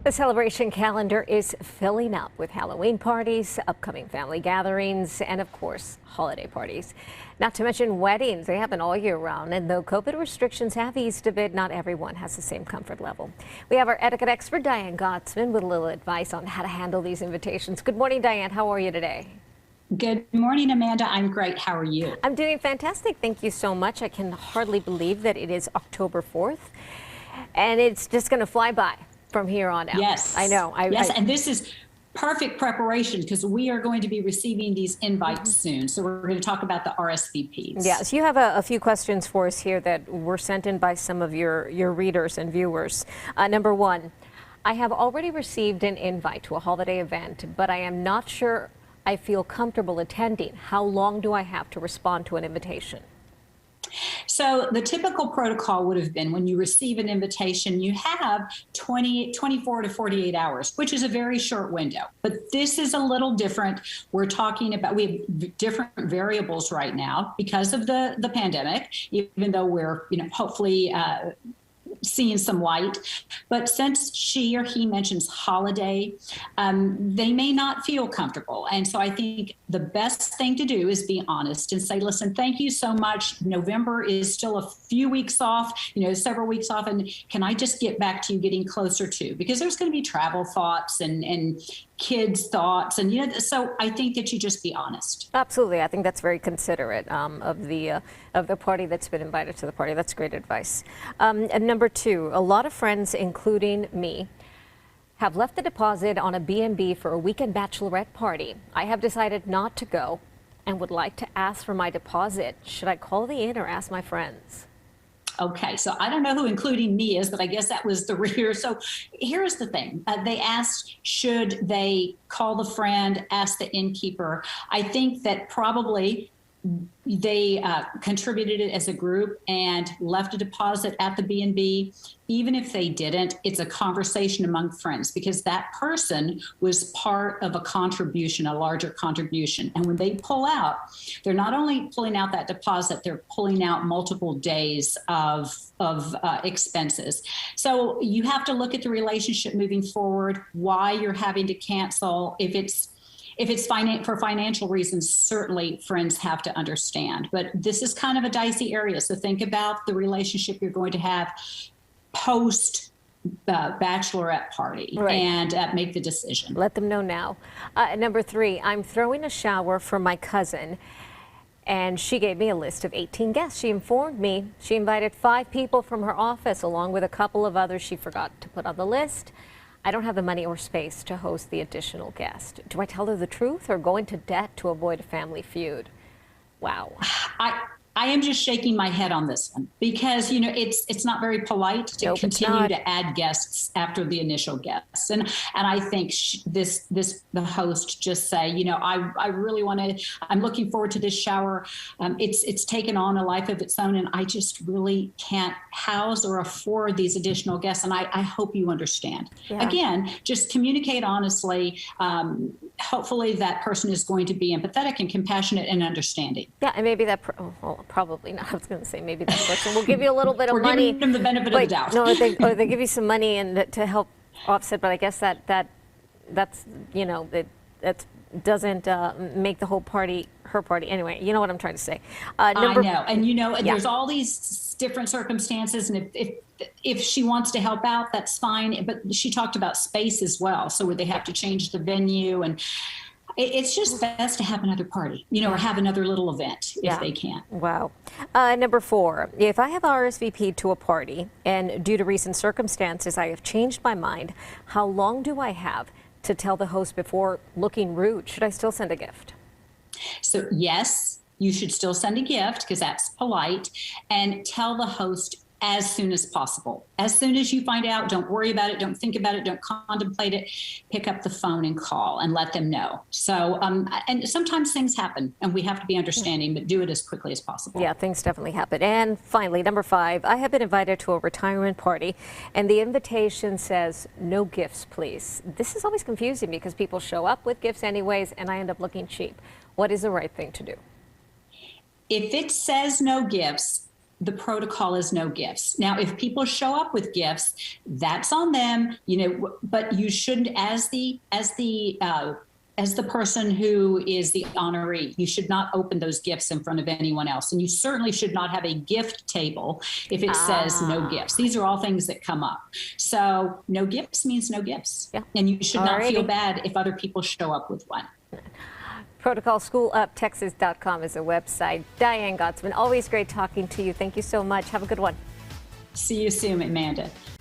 The celebration calendar is filling up with Halloween parties, upcoming family gatherings, and of course, holiday parties. Not to mention weddings. They happen all year round, and though COVID restrictions have eased a bit, not everyone has the same comfort level. We have our etiquette expert, Diane Gottsman, with a little advice on how to handle these invitations. Good morning, Diane. How are you today? Good morning, Amanda. I'm great. How are you? I'm doing fantastic. Thank you so much. I can hardly believe that it is October 4th, and it's just going to fly by from here on out. Yes. I know. Yes, and this is perfect preparation because we are going to be receiving these invites soon. So we're going to talk about the RSVPs. Yes, you have a few questions for us here that were sent in by some of your readers and viewers. Number one, I have already received an invite to a holiday event, but I am not sure I feel comfortable attending. How long do I have to respond to an invitation? So the typical protocol would have been when you receive an invitation, you have 24 to 48 hours, which is a very short window. But this is a little different. We're talking about, we have different variables right now because of the pandemic, even though we're, hopefully seeing some light. But since she or he mentions holiday, they may not feel comfortable. And so I think the best thing to do is be honest and say, listen, thank you so much. November is still a few weeks off, several weeks off. And can I just get back to you getting closer to? Because there's going to be travel thoughts and kids' thoughts. And, so I think that you just be honest. Absolutely. I think that's very considerate of the party that's been invited to the party. That's great advice. And number two, a lot of friends, including me, have left the deposit on a B&B for a weekend bachelorette party. I have decided not to go and would like to ask for my deposit. Should I call the inn or ask my friends? Okay, so I don't know who including me is, but I guess that was the reader. So here's the thing. They asked, should they call the friend, ask the innkeeper? I think that probably they contributed it as a group and left a deposit at the B&B. Even if they didn't, it's a conversation among friends because that person was part of a contribution, a larger contribution. And when they pull out, they're not only pulling out that deposit, they're pulling out multiple days of expenses. So you have to look at the relationship moving forward, why you're having to cancel. If it's for financial reasons, certainly friends have to understand. But this is kind of a dicey area. So think about the relationship you're going to have post bachelorette party, right, and make the decision. Let them know now. Number three, I'm throwing a shower for my cousin, and she gave me a list of 18 guests. She informed me she invited 5 people from her office, along with a couple of others she forgot to put on the list. I don't have the money or space to host the additional guest. Do I tell her the truth or go into debt to avoid a family feud? Wow. I am just shaking my head on this one because, it's not very polite to continue to add guests after the initial guests. And I think the host just say, I really want to, I'm looking forward to this shower. It's taken on a life of its own and I just really can't house or afford these additional guests. And I hope you understand. Yeah. Again, just communicate honestly. Hopefully that person is going to be empathetic and compassionate and understanding. Yeah, and maybe that, probably not. I was going to say maybe that person will give you a little bit of money. Giving them the benefit of the doubt. No, they give you some money and to help offset, but I guess that doesn't make the whole party her party. Anyway, you know what I'm trying to say. I know, and there's all these different circumstances, and if she wants to help out, that's fine. But she talked about space as well, so would they have to change the venue? And it's just best to have another party, or have another little event if they can. Wow. Number 4, if I have RSVP'd to a party and due to recent circumstances I have changed my mind, how long do I have to tell the host before looking rude? Should I still send a gift? So yes, you should still send a gift because that's polite, and tell the host as soon as possible. As soon as you find out, don't worry about it, don't think about it, don't contemplate it, pick up the phone and call and let them know. So, and sometimes things happen and we have to be understanding, but do it as quickly as possible. Yeah, things definitely happen. And finally, number 5, I have been invited to a retirement party and the invitation says, no gifts, please. This is always confusing because people show up with gifts anyways and I end up looking cheap. What is the right thing to do? If it says no gifts, the protocol is no gifts. Now, if people show up with gifts, that's on them, but you shouldn't, as the person who is the honoree, you should not open those gifts in front of anyone else. And you certainly should not have a gift table if it says no gifts. These are all things that come up. So no gifts means no gifts. Yeah. And you should not feel bad if other people show up with one. ProtocolSchoolUpTexas.com is a website. Diane Gottsman, always great talking to you. Thank you so much. Have a good one. See you soon, Amanda.